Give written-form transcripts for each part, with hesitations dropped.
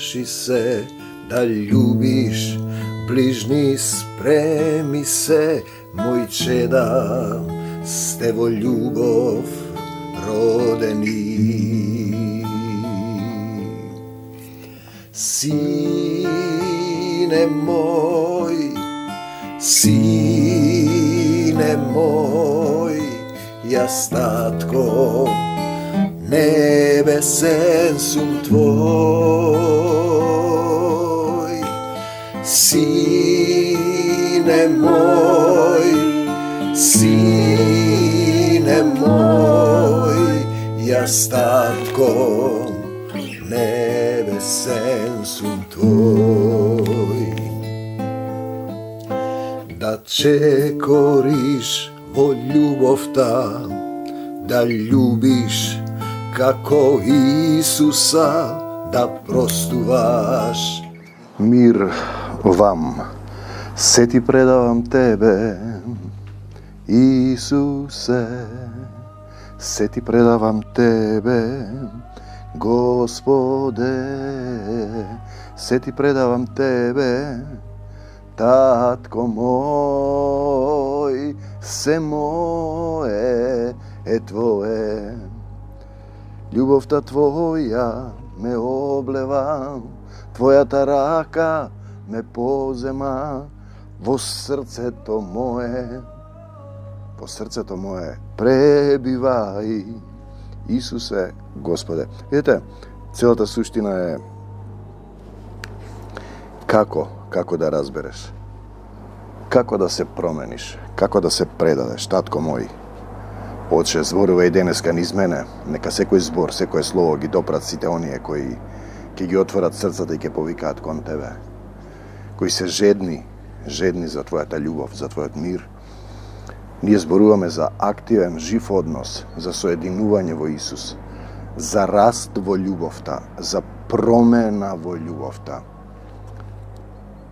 Nauči se da ljubiš, bližnji spremi se, moj čeda, ste vo ljubov rodeni. Sine moj, jas tatko, nebesen sum tvoj. Sine moj, jas tatko, nebesen sum tvoj. Da čekoriš vo ljubovta, da ljubiš kako Isusa, da prostuvaš. Mir vam, se ti predavam tebe, Isuse, se ti predavam tebe, Gospode, se ti predavam tebe, Tatko moj, se moje e tvoje. Ljubovta tvoja me obleva, tvoja ta raka me pozema, vo srce to moje prebivaj, Isuse, Gospode. Vidite, celata suština je kako da razbereš, kako da se promeniš, kako da se predadeš, tatko moj. Отче, зборувај денеска низ мене, нека секој збор, секој слово ги допрат сите оние кои ќе ги отворат срцата и ќе повикаат кон тебе, кои се жедни за твојата љубов, за твојот мир. Ние зборуваме за активен, жив однос, за соединување во Исус, за раст во љубовта, за промена во љубовта.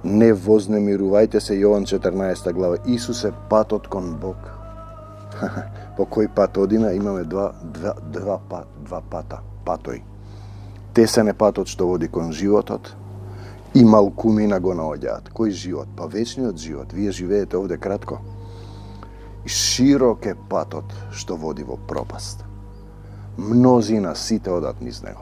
Не вознемирувајте се, Јован 14 глава. Исус е патот кон Бог. По кој пат одиме, имаме два пата, патој. Тесен е патот што води кон животот и малкумина го наоѓаат. Кој живот? Па вечниот живот. Вие живеете овде кратко. И широк е патот што води во пропаст. Мнозина сите одат низ него.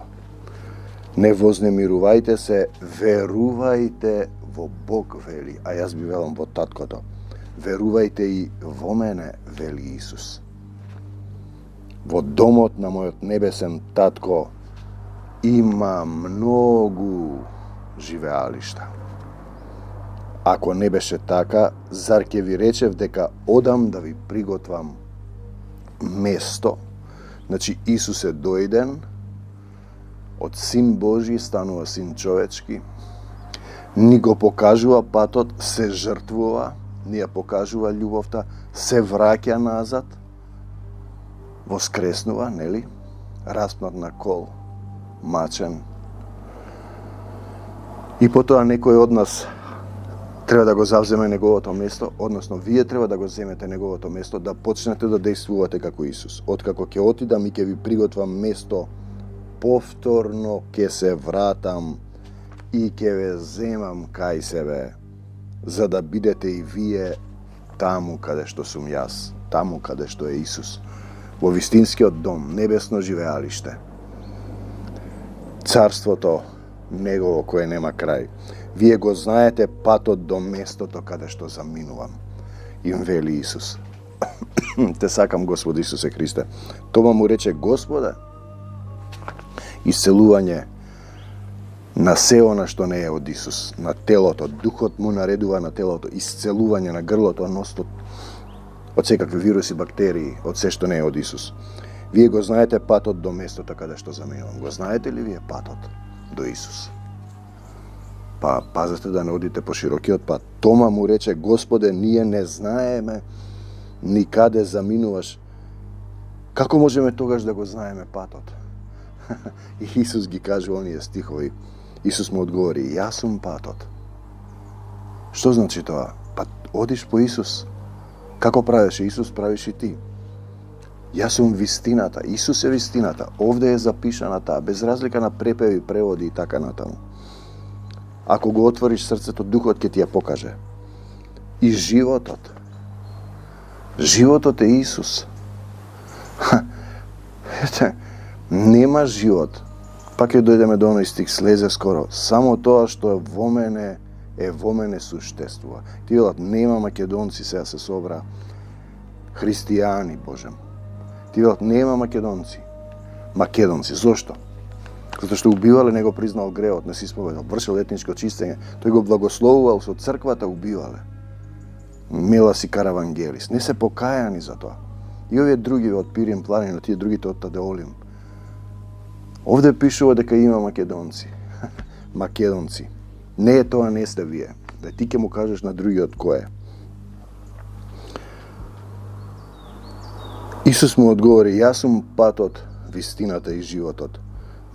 Не вознемирувајте се, верувајте во Бог, вели, а јас би велам во таткото. Верувајте и во мене, вели Исус. Во домот на мојот небесен татко има многу живеалишта. Ако не беше така, зар ќе ви речев дека одам да ви приготвам место? Значи, Исус е дојден, од Син Божи станува Син човечки, ни го покажува патот, се жртвува, ни ја покажува љубовта, се враќа назад, воскреснува, нели? Распнат на кол, мачен. И потоа некој од нас треба да го завземе неговото место, односно вие треба да го земете неговото место, да почнете да действувате како Исус. Откако ќе отидам и ќе ви приготвам место, повторно ќе се вратам и ќе ве земам кај себе, за да бидете и вие таму каде што сум јас, таму каде што е Исус, во вистинскиот дом, небесно живеалиште. Царството негово кое нема крај. Вие го знаете патот до местото каде што заминувам. Им вели Исус. Те сакам, Господи Исусе Христе. Тома му рече: Господе, исцелување на се она што не е од Исус, на телото, духот му наредува на телото, исцелување на грлото, ностот, од секакви вируси, бактерии, од се што не е од Исус. Вие го знаете патот до местото каде што заминувам. Го знаете ли вие патот до Исус? Па пазете да не одите по широкиот пат. Тома му рече: Господе, ние не знаеме ни каде заминуваш. Како можеме тогаш да го знаеме патот? И Исус ги каже оние стихови. Исус му одговори: јас сум патот. Што значи тоа? Па одиш по Исус. Како правеше Исус, правиш и ти. Јас сум вистината. Исус е вистината. Овде е запишана таа, без разлика на препеви, преводи и така натаму. Ако го отвориш срцето, Духот ќе ти ја покаже. И животот. Животот е Исус. Нема живот. Пак ќе дојдеме до оној стих, слезе скоро. Само тоа што во мене суштествува. Ти велат, нема македонци, сега се собра христијани, Божем. Ти велат, нема македонци. Македонци, зошто? Затоа што убивале, не го признал греот, не си исповедал, вршил етничко чистење. Тој го благословувал со црквата, убивале. Мила си Каравангелис. Не се покајани за тоа. И овие други од Пирин планина, тие другите од Тадеолим. Овде пишува дека има македонци. Македонци. Не е тоа, не сте вие. Да ти ќе му кажеш на другиот кој е. Исус му одговори, јас сум патот, вистината и животот.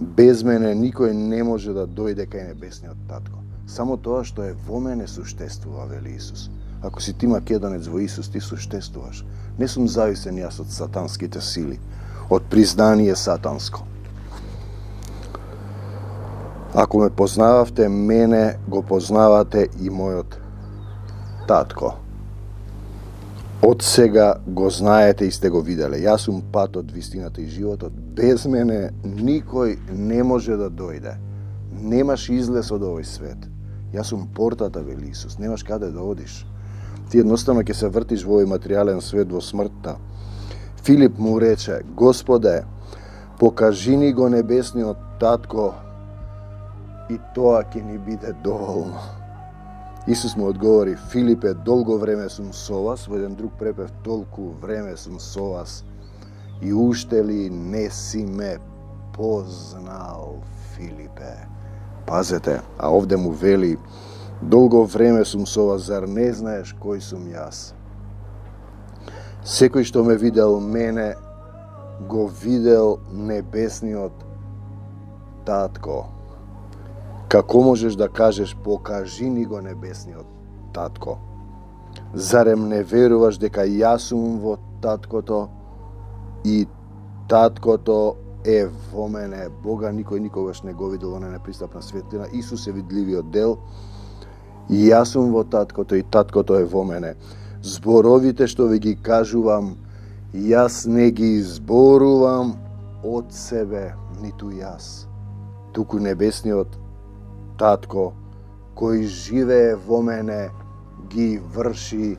Без мене никој не може да дојде кај небесниот татко. Само тоа што е во мене суштествува, вели Исус. Ако си ти македонец во Исус, ти суштествуваш. Не сум зависен јас од сатанските сили, од признание сатанско. Ако ме познававте, мене го познавате и мојот татко. Од сега го знаете и сте го виделе. Јас сум патот, вистината и животот. Без мене никој не може да дојде. Немаш излез од овој свет. Јас сум портата, вели Исус. Немаш каде да одиш. Ти едноставно ќе се вртиш во овој материјален свет, во смртта. Филип му рече, Господе, покажи ни го небесниот татко и тоа ќе ни биде доволно. Исус му одговори, Филипе, долго време сум со вас, во еден друг препев, толку време сум со вас, и уште ли не си ме познал, Филипе? Пазете, а овде му вели, долго време сум со вас, зар не знаеш кој сум јас? Секој што ме видел мене, го видел небесниот татко. Како можеш да кажеш, покажи ни го небесниот татко? Зарем не веруваш дека јас сум во таткото и таткото е во мене? Бога никој никогаш не го видел, она непристапна светлина. Исус е видливиот дел. И јас сум во таткото и таткото е во мене. Зборовите што ви ги кажувам, јас не ги зборувам од себе, ниту јас. Туку небесниот татко, кој живее во мене, ги врши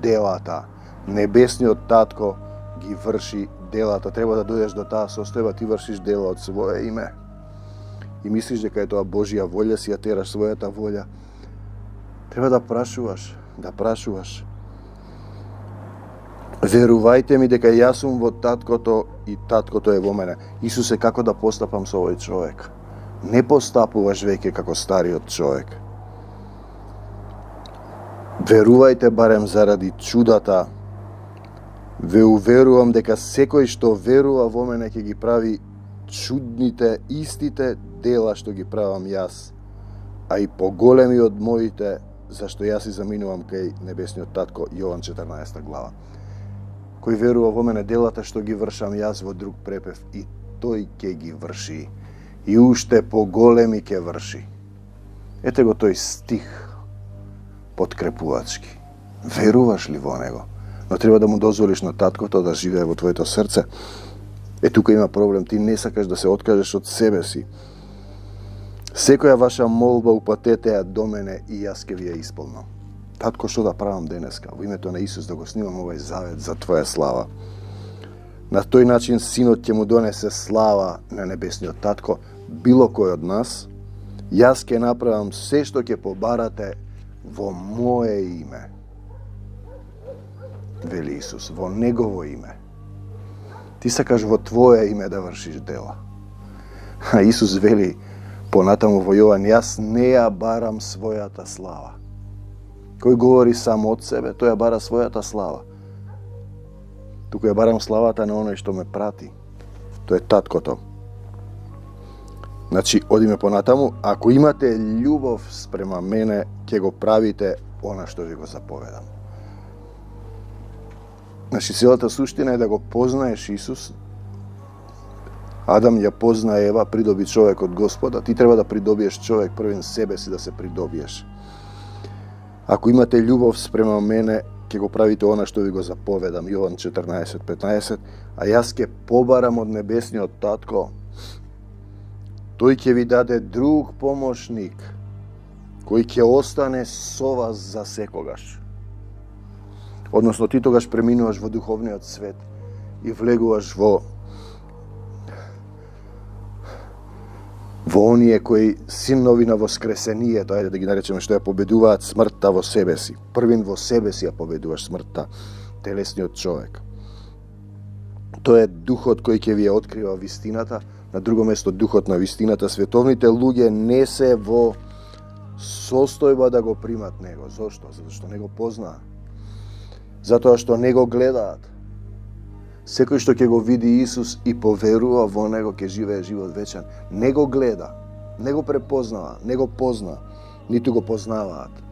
делата. Небесниот татко ги врши делата. Треба да дојдеш до таа состојба, ти вршиш дела од своје име. И мислиш дека е тоа Божја волја, си ја тераш својата волја. Треба да прашуваш, Верувајте ми дека јас сум во таткото и таткото е во мене. Исусе, како да постапам со овој човек? Не постапуваш веќе како стариот човек. Верувајте барем заради чудата. Ве уверувам дека секој што верува во мене ќе ги прави чудните, истите дела што ги правам јас, а и поголеми од моите, зашто јас и заминувам кај небесниот татко, Јован 14 глава. Кој верува во мене, делата што ги вршам јас во друг препев, и тој ќе ги врши. И уште поголеми ќе врши. Ете го тој стих подкрепувачки. Веруваш ли во него? Но треба да му дозволиш на таткото да живее во твоето срце. Тука има проблем. Ти не сакаш да се откажеш од себе си. Секоја ваша молба упатете ја до мене и јас ќе ви ја исполнам. Татко, што да правам денеска? Во името на Исус да го снимам овој завет за твоја слава. На тој начин Синот ќе му донесе слава на небесниот татко. Било кој од нас, јас ќе направам се што ќе побарате во моје име. Вели Исус, во негово име. Ти сакаш во твое име да вршиш дела. А Исус вели понатаму во Јован, јас не ја барам својата слава. Кој говори само од себе, тој ја бара својата слава. Туку ја барам славата на оној што ме прати. Тој е таткото. Значи, одиме понатаму, ако имате љубов спрема мене, ќе го правите она што ви го заповедам. Значи, целата суштина е да го познаеш Исус, Адам ја позна Ева, придоби човек од Господа. Ти треба да придобиеш човек првен себе си да се придобиеш. Ако имате љубов спрема мене, ќе го правите она што ви го заповедам, Јован 14:15, а јас ќе побарам од небесниот татко, тој ќе ви даде друг помошник, кој ќе остане со вас за секогаш. Односно, ти тогаш преминуваш во духовниот свет и влегуваш во оние кои синови на воскресението, ајде да ги наречеме, што ја победуваат смртта во себе си. Првин во себе си ја победуваш смртта, телесниот човек. Тоа е духот кој ќе ви ја открива вистината. На друго место, духот на вистината. Световните луѓе не се во состојба да го примат него. Зошто? Затоа што не го познаат. Затоа што не го гледаат. Секој што ќе го види Исус и поверува во него, ќе живее живот вечен. Не го гледа, не го препознава, не го позна, ниту го познаваат.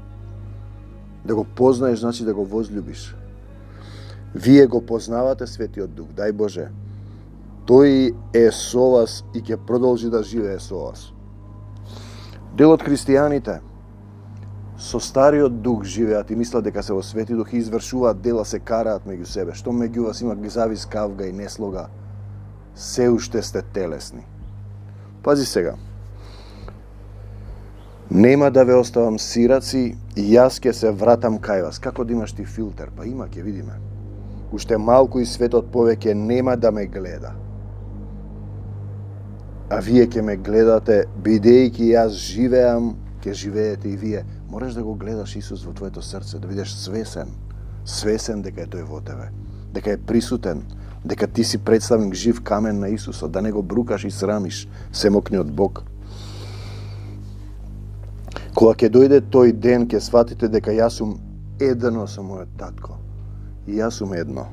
Да го познаеш значи да го возлюбиш. Вие го познавате Светиот Дух, дај Боже. Тој е со вас и ќе продолжи да живее со вас. Дел од христијаните со Стариот Дух живеат и мислат дека се во Свети Дух и извршуваат дела, се караат меѓу себе. Што меѓу вас има завис, кавга и неслога, се уште сте телесни. Пази сега. Нема да ве оставам сираци, и јас ќе се вратам кај вас. Како да имаш ти филтер? Па има, ќе видиме. Уште малку и светот повеќе нема да ме гледа. А вие ќе ме гледате, бидејќи јас живеам, ќе живеете и вие. Мораш да го гледаш Исус во твоето срце, да бидеш свесен дека е тој во тебе, дека е присутен, дека ти си представник жив камен на Исусот, да не го брукаш и срамиш семокниот Бог. Кога ќе дојде тој ден, ќе сватите дека јас сум едно со мојот татко. И јас сум едно.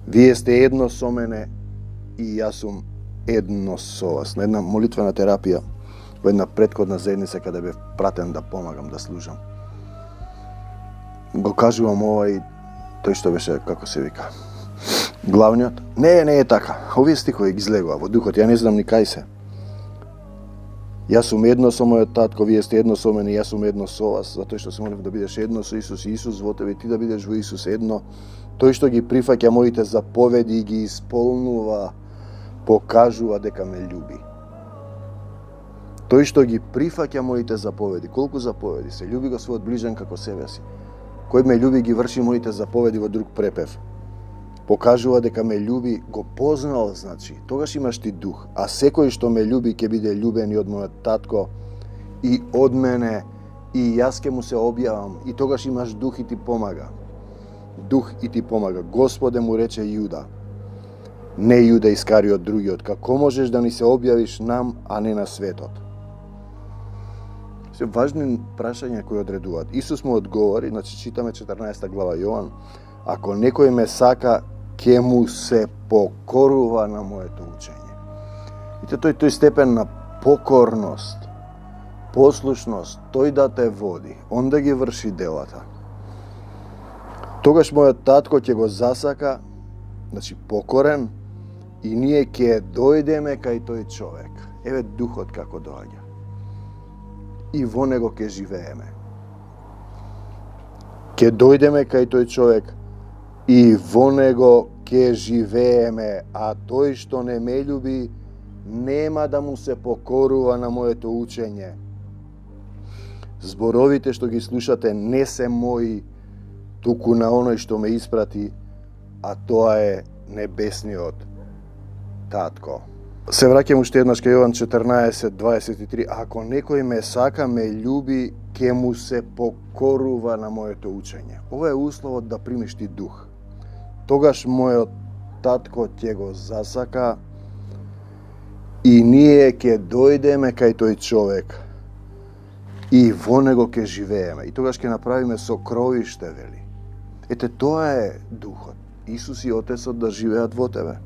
Вие сте едно со мене и јас сум едно со вас. На една молитвена терапија, во една претходна заедница каде бев пратен да помагам, да служам. Го кажувам ова и тој што беше, како се вика, главниот. Не е така. Овие стихови ги излегува во духот, ја не знам ни кај се. Јас сум едно со мојот татко, вие сте едно со мене, јас сум едно со вас, затоа што се молев да бидеш едно со Исус и Исус во тебе, ти да бидеш во Исус едно. Тој што ги прифаќа моите заповеди и ги исполнува, покажува дека ме љуби. Тој што ги прифаќа моите заповеди, колку заповеди? Се љуби го својот ближен како себе си. Кој ме љуби ги врши моите заповеди во друг препев. Покажува дека ме љуби, го познал, значи, тогаш имаш ти дух. А секој што ме љуби ќе биде љубен и од мојот татко и од мене, и јас ќе му се објавам, и тогаш имаш дух и ти помага. Дух и ти помага. Господе, му рече Јуда, не Јуда Искариот другиот, како можеш да ни се објавиш нам, а не на светот? Се важни прашања кои одредуваат. Исус му одговори, значи читаме 14 глава Јован, ако некој ме сака, ќе му се покорува на моето учење. И тој степен на покорност, послушност, тој да те води, он да ги врши делата. Тогаш мојот татко ќе го засака, значи покорен, и ние ќе дојдеме кај тој човек. Еве духот како доаѓа. И во него ќе живееме. Ќе дојдеме кај тој човек и во него ќе живееме, а тој што не ме љуби, нема да му се покорува на моето учење. Зборовите што ги слушате не се мои, туку на оној што ме испрати, а тоа е небесниот татко. Се враќам уште еднаш кај Јован 14:23. Ако некој ме сака, ме љуби, ќе му се покорува на моето учење. Ова е условот да примиш ти дух. Тогаш мојот татко ќе го засака и ние ќе дојдеме кај тој човек и во него ќе живееме. И тогаш ќе направиме сокровиште, вели. Ете, тоа е духот. Исус и Отецот да живеат во тебе.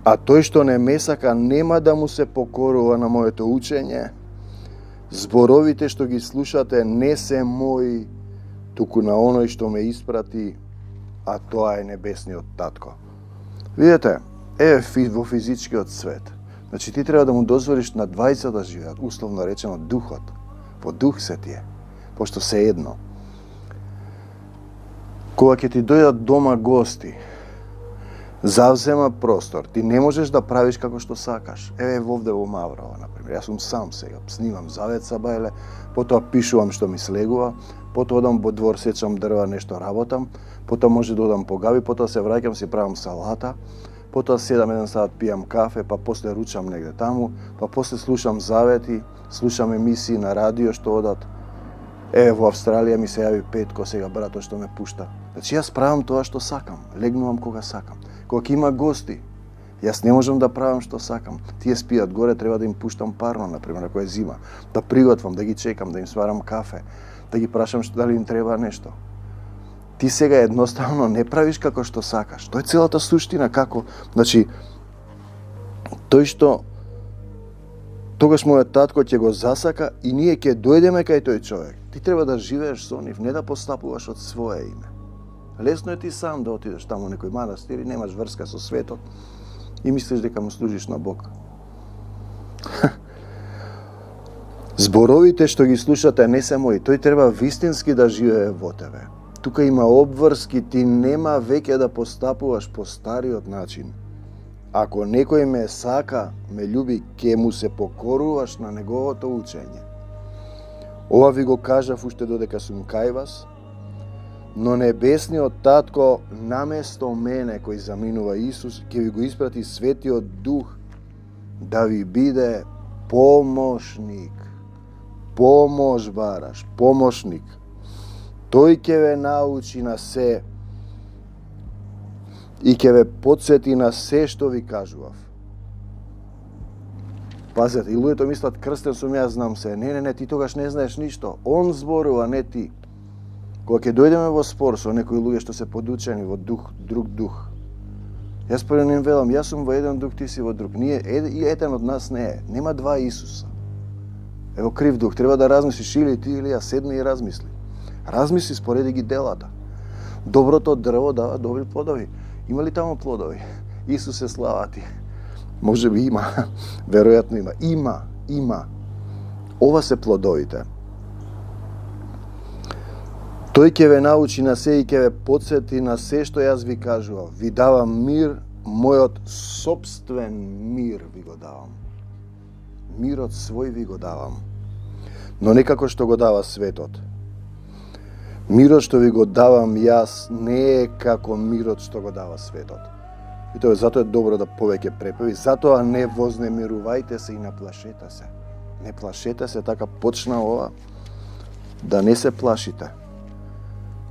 А тој што не ме сака, нема да му се покорува на моето учење. Зборовите што ги слушате не се мои, туку на оној што ме испрати, а тоа е небесниот татко. Видете, во физичкиот свет. Значи ти треба да му дозволиш на двајца да живеат, условно речено духот. Во дух се тие, пошто се едно. Кога ќе ти дојдат дома гости, завзема простор. Ти не можеш да правиш како што сакаш. Еве вовде во Маврова, например. Јас сум сам сега, снимам завеца бајле, потоа пишувам што ми слегува, потоа одам во двор, сечам дрва, нешто работам, потоа може да одам по габи, потоа се враќам, си правам салата, потоа седам еден сат, пијам кафе, па после ручам негде таму, па после слушам завети, слушам емисии на радио што одат. Еве во Австралија ми се јави Петко сега, брато што ме пушта. Значи јас правам тоа што сакам, легнувам кога сакам. Кога ќе има гости, јас не можам да правам што сакам. Тие спијат горе, треба да им пуштам парно, например, ако е зима, да приготвам, да ги чекам, да им сварам кафе, да ги прашам дали им треба нешто. Ти сега едноставно не правиш како што сакаш. Тоа е целата суштина како, значи тој што тогаш мојот татко ќе го засака и ние ќе дојдеме кај тој човек. Ти треба да живееш со нив, не да постапуваш од свое име. Лесно е ти сам да отидеш таму некој манастир и немаш врска со светот и мислиш дека му служиш на Бог. Зборовите што ги слушате не се мои, тој треба вистински да живее во тебе. Тука има обврски, ти нема веќе да постапуваш по стариот начин. Ако некој ме сака, ме љуби, ќе му се покоруваш на неговото учење. Ова ви го кажав уште додека сум кај вас, но небесниот татко наместо мене кој заминува Исус, ќе ви го испрати Светиот Дух да ви биде помошник. Помош бараш, помошник. Тој ќе ве научи на се и ќе ве потсети на се што ви кажував. Пазете, и луѓето мислат крстен сум јас, знам се. Не, ти тогаш не знаеш ништо. Он зборува, не ти. Кога ќе дојдеме во спор со некои луѓе што се подучени во дух, друг дух, јас прво им велам, јас сум во еден дух, ти си во друг. Ние, и еден од нас не е. Нема два Исуса. Ево крив дух, треба да размислиш или ти или јас, седни и размисли. Размисли, спореди ги делата. Доброто дрво дава добри плодови. Има ли таму плодови? Исусе, слава ти. Може би има. Веројатно има. Има. Ова се плодовите. Тој ќе ве научи на се и ќе ве потсети на се што јас ви кажував. Ви давам мир, мојот собствен мир ви го давам. Мирот свој ви го давам. Но не како што го дава светот. Мирот што ви го давам јас не е како мирот што го дава светот. И тоа затоа е добро да повеќе препеви, затоа не вознемирувајте се и наплашете се. Не плашете се, така почна ова, да не се плашите.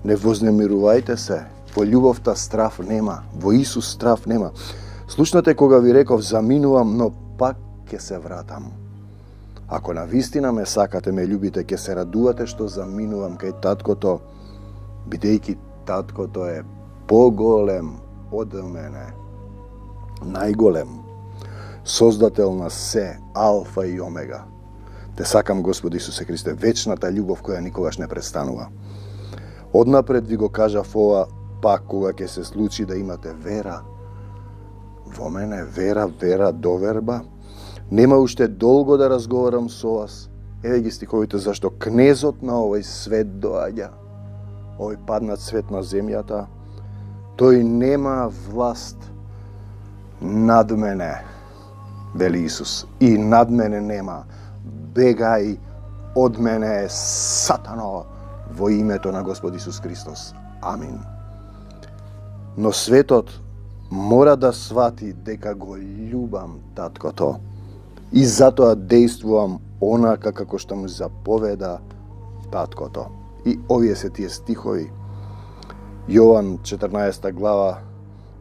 Не вознемирувајте се, во љубовта страф нема, во Исус страф нема. Слушнате кога ви реков заминувам, но пак ќе се вратам. Ако навистина ме сакате, ме љубите, ќе се радувате што заминувам кај таткото, бидејќи таткото е поголем од мене. Најголем, создател на се, алфа и омега. Те сакам, Господи Исусе Христе, вечната љубов која никогаш не престанува. Однапред ви го кажав ова, пак кога ќе се случи да имате вера. Во мене вера, доверба. Нема уште долго да разговарам со вас. Еве ги стиховите зашто кнезот на овој свет доаѓа. Овој паднат свет на земјата. Тој нема власт над мене, вели Исус. И над мене нема. Бегај од мене, сатано, во името на Господ Исус Христос. Амин. Но светот мора да свати дека го љубам таткото и затоа действувам онака како што му заповеда таткото. И овие се тие стихови. Јован 14 глава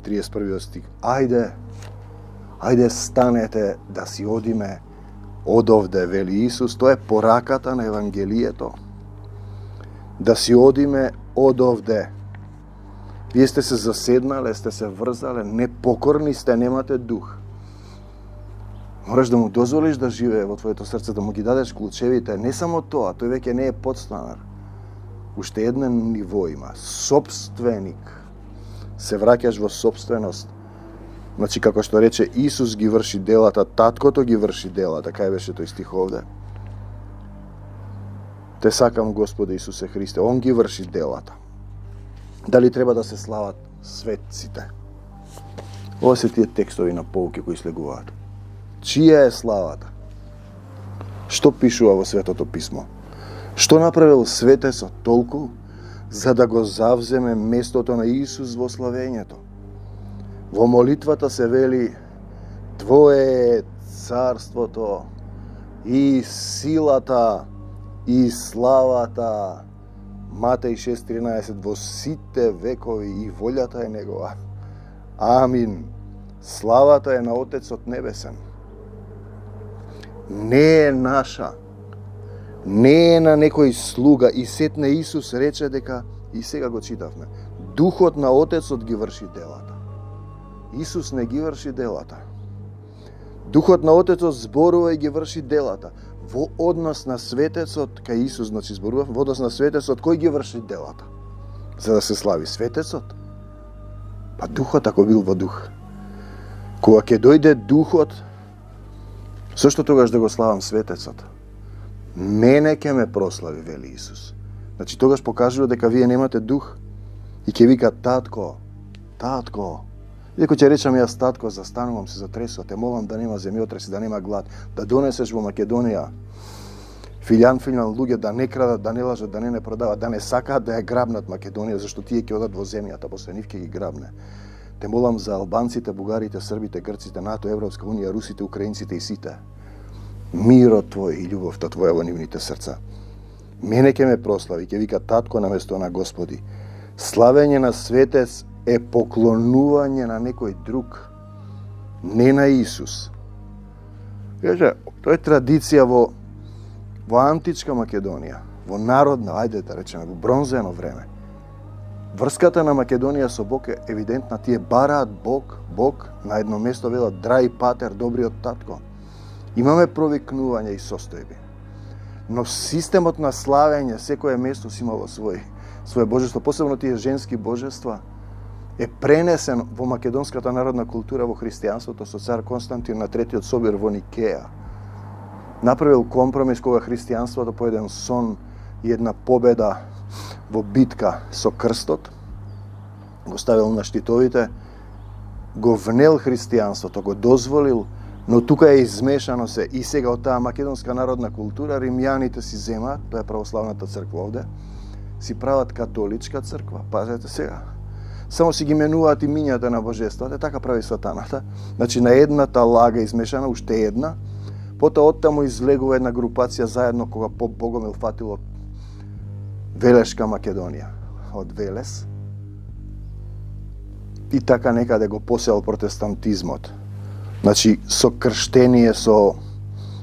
31 стих. Ајде станете да си одиме од овде, вели Исус. Тоа е пораката на Евангелието. Да си одиме од овде. Вие сте се заседнале, сте се врзале, непокорни сте, немате дух. Мораш да му дозволиш да живее во твоето срце, да му ги дадеш клучевите. Не само тоа, тој веќе не е подстанар. Уште еден ниво има. Собственик. Се враќаш во собственост. Значи, како што рече, Исус ги врши делата, таткото ги врши делата. Кај беше тој стих овде? Те сакам, Господе Исусе Христе, Он ги врши делата. Дали треба да се слават светците? Ова се тие текстови на поуки кои слегуваат. Чија е славата? Што пишува во Светото Писмо? Што направил светецот толку за да го завземе местото на Исус во славењето? Во молитвата се вели: Твое е царството и силата и славата. Матеј 6:13, во сите векови и волјата е Негова. Амин. Славата е на Отецот Небесен. Не е наша. Не е на некој слуга. И сетне Исус рече дека, и сега го читавме, Духот на Отецот ги врши делата. Исус не ги врши делата. Духот на Отецот зборува и ги врши делата. Во однос на светецот, кај Исус, значи зборува, во однос на светецот, кој ги врши делата? За да се слави светецот? Па Духот, ако бил во дух. Кога ќе дојде Духот, зашто тогаш да го славам светецот? Мене ќе ме прослави, вели Исус. Значи тогаш покажува дека вие немате дух и ќе вика: татко, татко. И ако ќе речам јас: татко, застанувам, се затресува, те молам да нема земјотреси, да нема глад, да донесеш во Македонија филјан луѓе, да не крадат, да не лажат, да не продават, да не сакаат да ја грабнат Македонија, зашто тие ќе одат во земјата, после нив ќе ги грабне. Те молам за албанците, бугарите, србите, грците, НАТО, Европска унија, русите, украинците и сите. Мирот Твој и љубовта Твоја во нивните срца. Мене ќе ме прослави, ќе вика татко на место на Господи. Славење на светец е поклонување на некој друг, не на Исус. Каже, тоа е традиција во античка Македонија, во народна, ајде да речеме, во бронзено време. Врската на Македонија со Бог е евидентна. Тие бараат Бог на едно место, велат: драј патер, добриот татко. Имаме провикнување и состојби. Но системот на славење, секое место си имало своje божество, посебно тие женски божества, е пренесен во македонската народна култура, во христијанството, со цар Константин на третиот собир во Никеја. Направил компромис кога христијанството по еден сон и една победа во битка со крстот, го ставил на штитовите, го внел христијанството, го дозволил, но тука е измешано се и сега од таа македонска народна култура римјаните си земаат, тоа е православната црква овде, си прават католичка црква. Пазете сега. Само си ги менуваат имињата на божествата, така прави сатаната. Значи на едната лага измешана, уште една, потоа оттаму излегува една групација заедно кога поп Богомил фатил од Велешка Македонија, од Велес. И така некаде го посеал протестантизмот. Значи, со крштение, со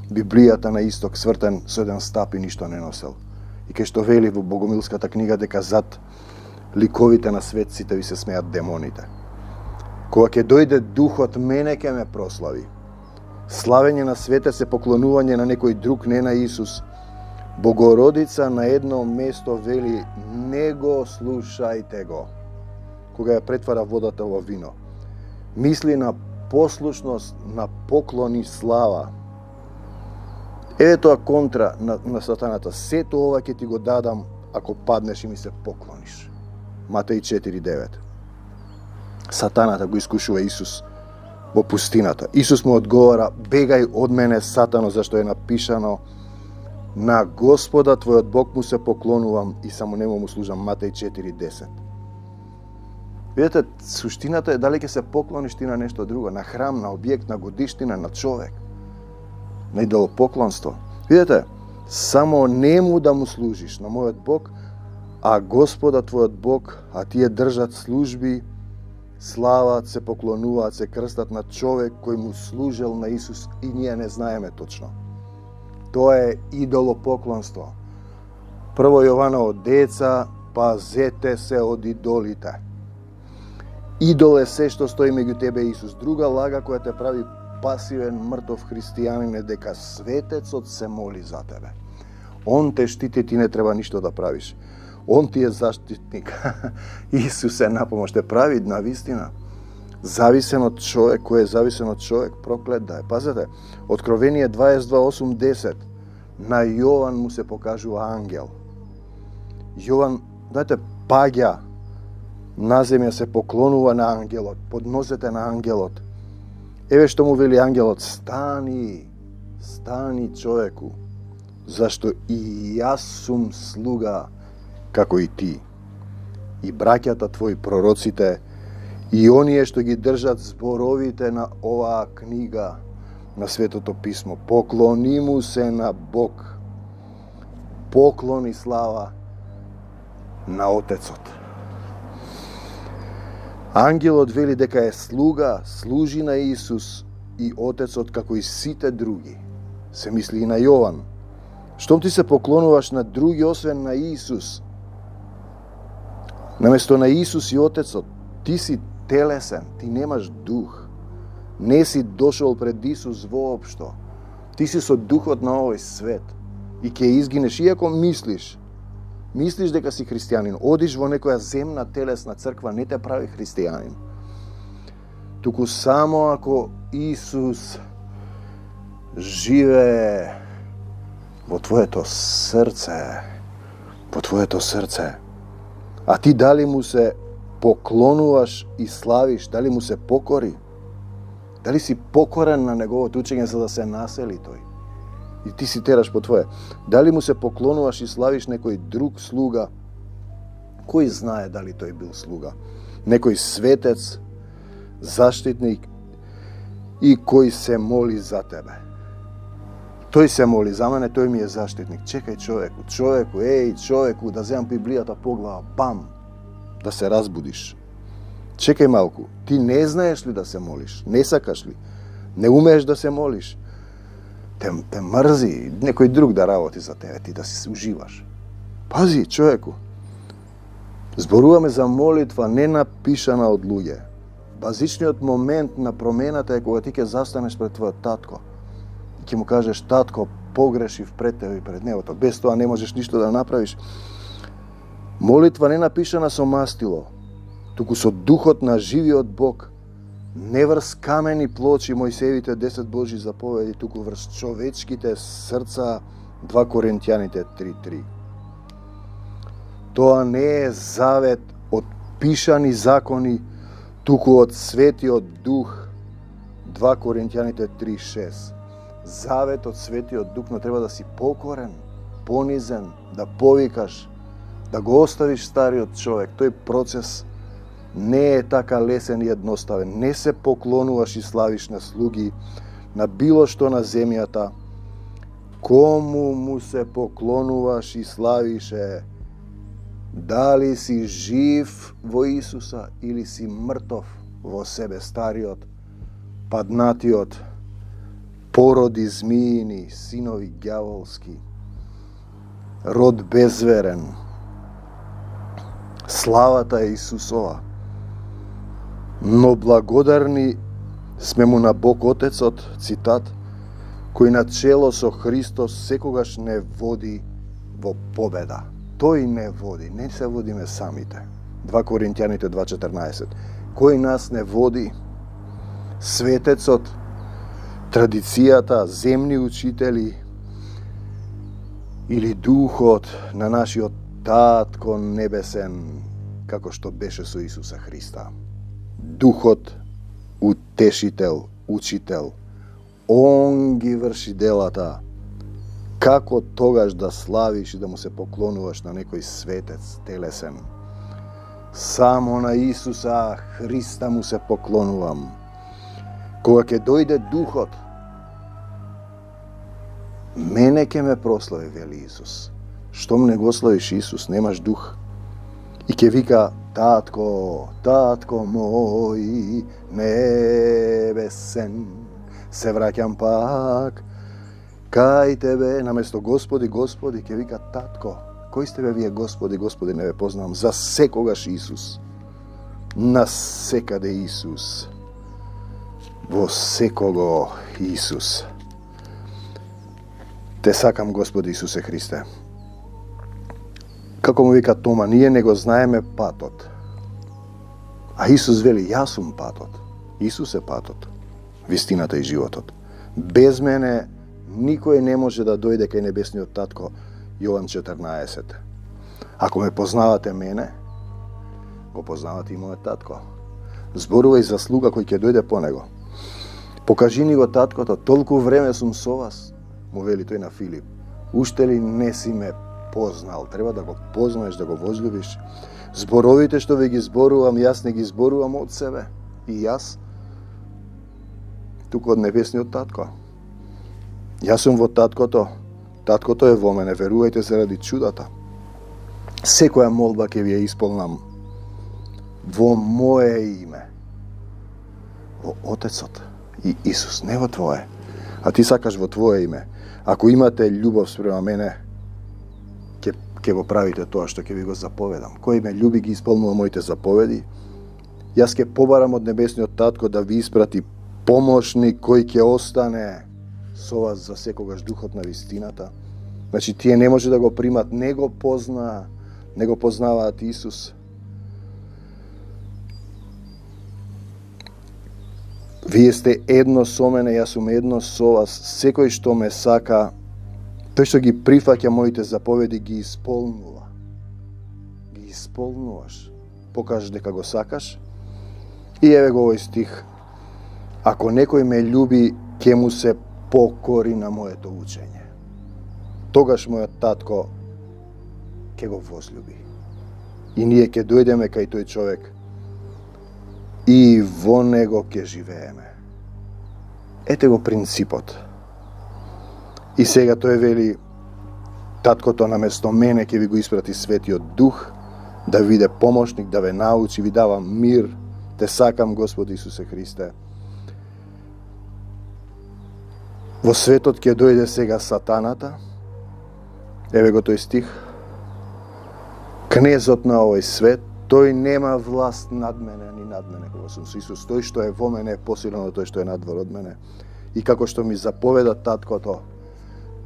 Библијата на исток свртен со еден стап и ништо не носел. И кај што вели во Богомилската книга дека зад ликовите на светците ви се смеат демоните. Кога ќе дојде Духот, мене ќе ме прослави. Славење на свете се поклонување на некој друг, не на Исус. Богородица на едно место вели: не го слушајте го. Кога ја претвара водата во вино. Мисли на послушност, на поклон и слава. Еве тоа контра на сатаната. Сето ова ќе ти го дадам ако паднеш и ми се поклониш. Матеј 4:9. Сатаната го искушува Исус во пустината. Исус му одговара: бегај од мене, Сатано, зашто е напишано: на Господа твојот Бог му се поклонувам и само нему му служам. Матеј 4:10. Видете, суштината е дали ќе се поклониш ти на нешто друго, на храм, на објект, на годиштина, на човек, на идолопоклонство. Видете, само нему да му служиш, на мојот Бог, а Господа твојот Бог, а тие држат служби, слават, се поклонуваат, се крстат на човек кој му служел на Исус и ние не знаеме точно. Тоа е идолопоклонство. Прво Јованово: деца, пазете се од идолите. Идол е се што стои меѓу тебе и Исус. Друга лага која те прави пасивен, мртов христијанин е дека светецот се моли за тебе. Он те штити, ти не треба ништо да правиш. Он ти е заштитник. Исус е напомош, те прави на вистина. Зависен од човек, кој е зависен од човек, проклет да е. Пазете, Откровение 22:8-10, на Јован му се покажува ангел. Јован, знаете, паѓа на земја, се поклонува на ангелот, под нозете на ангелот. Еве што му вели ангелот: стани, стани човеку, зашто и јас сум слуга како и ти. И браќата твои пророците, и оние што ги држат зборовите на оваа книга на Светото Писмо, поклони му се на Бог. Поклон и слава на Отецот. Ангелот вели дека е слуга, служи на Исус и Отецот како и сите други. Се мисли и на Јован. Штом ти се поклонуваш на други освен на Исус, наместо на Исус и Отецот, ти си телесен, ти немаш дух. Не си дошол пред Исус воопшто. Ти си со духот на овој свет и ќе изгинеш, иако мислиш дека си христијанин, одиш во некоја земна телесна црква, не те прави христијанин. Туку само ако Исус живее во твоето срце, а ти дали му се поклонуваш и славиш, дали му се покори, дали си покорен на неговото учење за да се насели тој и ти си тераш по твое, дали му се поклонуваш и славиш некој друг слуга, кој знае дали тој бил слуга, некој светец, заштитник и кој се моли за тебе. Тој се моли за мене, тој ми е заштитник. Чекај човеку, да земам Библијата по глава, бам, да се разбудиш. Чекај малку, ти не знаеш ли да се молиш? Не сакаш ли? Не умееш да се молиш? Те мрзи некој друг да работи за тебе, ти да си уживаш. Пази, човеку. Зборуваме за молитва не напишана од луѓе. Базичниот момент на промената е кога ти ќе застанеш пред твојот татко и ќе му кажеш: татко, погрешив пред тебе и пред него. Без тоа не можеш ништо да направиш. Молитва не напишана со мастило, туку со духот на живиот Бог, не врз камени плочи, Мојсеевите 10 Божји заповеди, туку врз човечките срца, 2 Коринтијаните 3:3. Тоа не е завет од пишани закони, туку од Светиот Дух, 2 Коринтијаните 3:6. Завет од Светиот Дух, но треба да си покорен, понизен, да повикаш, да го оставиш стариот човек. Тој процес не е така лесен и едноставен. Не се поклонуваш и славиш на слуги, на било што на земјата. Кому му се поклонуваш и славиш е дали си жив во Исуса или си мртов во себе, стариот, паднатиот, породи змиини, синови ѓаволски, род безверен. Славата е Исусова. Но благодарни сме му на Бог Отецот, цитат, кој на чело со Христос секогаш не води во победа. Тој не води, не се водиме самите. 2 Коринтијаните 2:14. Кој нас не води? Светецот, традицијата, земни учители или духот на нашиот Татко небесен, како што беше со Исуса Христа. Духот, утешител, учител, он ги врши делата. Како тогаш да славиш и да му се поклонуваш на некој светец телесен? Само на Исуса Христа му се поклонувам. Кога ќе дојде Духот, мене ќе ме прослави, вели Исус. Штом не го славиш Исус, немаш дух. И ќе вика: татко, татко мој небесен, се враќам пак кај тебе. Наместо Господи, Господи, ќе вика: татко. Кој сте бе вие, Господи, Господи, не ве познавам? За секогаш Исус. Насекаде Исус. Во секого Исус. Те сакам, Господи Исусе Христе. Како му вика Тома, ние не го знаеме патот. А Исус вели: јас сум патот, Исус е патот, вистината и животот. Без мене никој не може да дојде кај небесниот татко, Јован 14. Ако ме познавате мене, го познавате и мојот татко. Зборува и за слуга кој ќе дојде по него. Покажи ни го таткото, толку време сум со вас, му вели тој на Филип. Уште ли не си ме познал? Треба да го познаеш, да го возлюбиш. Зборовите што ви ги зборувам, јас не ги зборувам од себе. И јас, туку од небесниот татко. Јас сум во таткото, таткото е во мене, верувајте заради чудата. Секоја молба ќе ви ја исполнам во мое име. Во Отецот и Исус, не во твое. А ти сакаш во твое име. Ако имате љубов спрема мене, ќе го правите тоа што ќе ви го заповедам. Кој ме љуби ги исполнува моите заповеди. Јас ќе побарам од небесниот татко да ви испрати помошник кој ќе остане со вас за секогаш, духот на вистината. Значи тие не може да го примат, не го познаваат Исус. Вие сте едно со мене, јас сум едно со вас. Секој што ме сака, тој што ги прифаќа моите заповеди, ги исполнува. Ги исполнуваш. Покажеш дека го сакаш. И еве го овој стих. Ако некој ме љуби, ќе му се покори на моето учење. Тогаш мојот татко ќе го возлюби. И ние ќе дојдеме кај тој човек и во него ќе живееме. Ете го принципот. И сега тој вели, таткото наместо мене ќе ви го испрати Светиот Дух, да виде помошник, да ве научи, ви давам мир, те сакам, Господи Исусе Христе. Во светот ќе дојде сега сатаната, еве го тој стих, кнезот на овој свет, тој нема власт над мене, ни над мене, кога сум со Исус. Тој што е во мене е посилен од тој што е надвор од мене. И како што ми заповеда таткото,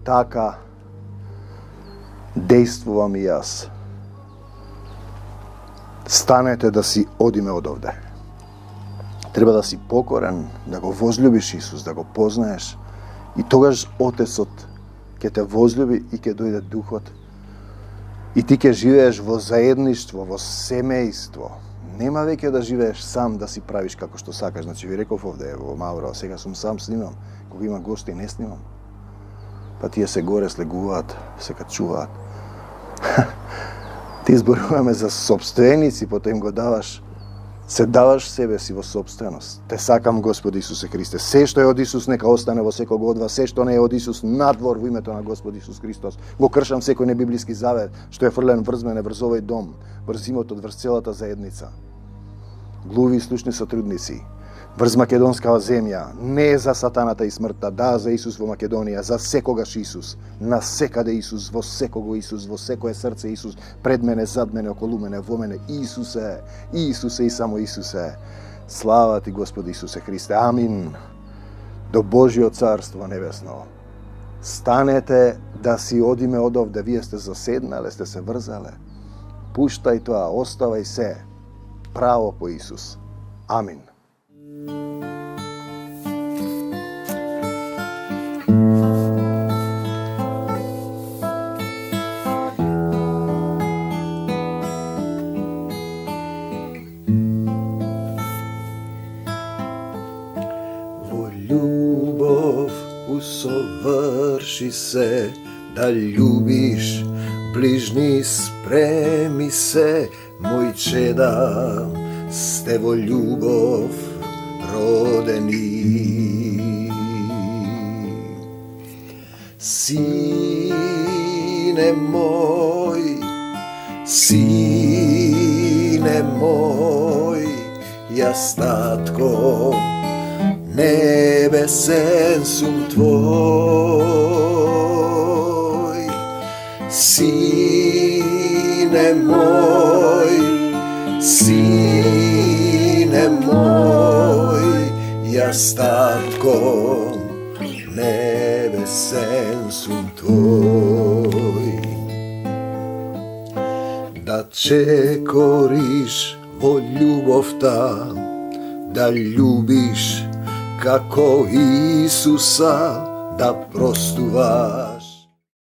така действувам и јас. Станете да си одиме од овде. Треба да си покорен, да го возлюбиш Исус, да го познаеш. И тогаш Отецот ќе те возлюби и ќе дојде Духот. И ти ќе живееш во заедништво, во семејство. Нема веќе да живееш сам, да си правиш како што сакаш. Значи ви реков овде во Мавро, сега сум сам, снимам. Кога има гости не снимам. Па тие се горе слегуваат, се качуваат. Ти зборуваме за собственици, потоа им го даваш. Се даваш себе си во собственост. Те сакам, Господи Исусе Христе. Се што е од Исус нека остане во секого од вас. Се што не е од Исус надвор во името на Господи Исус Христос. Го кршам секој небиблиски завет што е фрлен врз мене, врз овој дом, врз имотот, врз целата заедница. Глуви и слушни сотрудници, врз македонскава земја, не за сатаната и смртта, да за Исус во Македонија, за секогаш Исус, на секаде Исус, во секого Исус, во секое срце Исус, пред мене, зад мене, околу мене, во мене, Исусе, Исусе и само Исусе. Слава ти, Господи Исусе Христе. Амин. До Божјо царство небесно. Станете да си одиме од овде, вие сте заседнале, сте се врзале. Пуштај тоа, оставај се. Право по Исус. Амин. Љубов усоврши се, да љубиш ближни, спреми се, мој чеда, сте во љубов родени. Сине мој, јас татко, небесен сум твој. Сине мој, јас татко, небесен сум твој. Да чекориш во љубовта, da ljubiš kako Isusa da prostuvaš.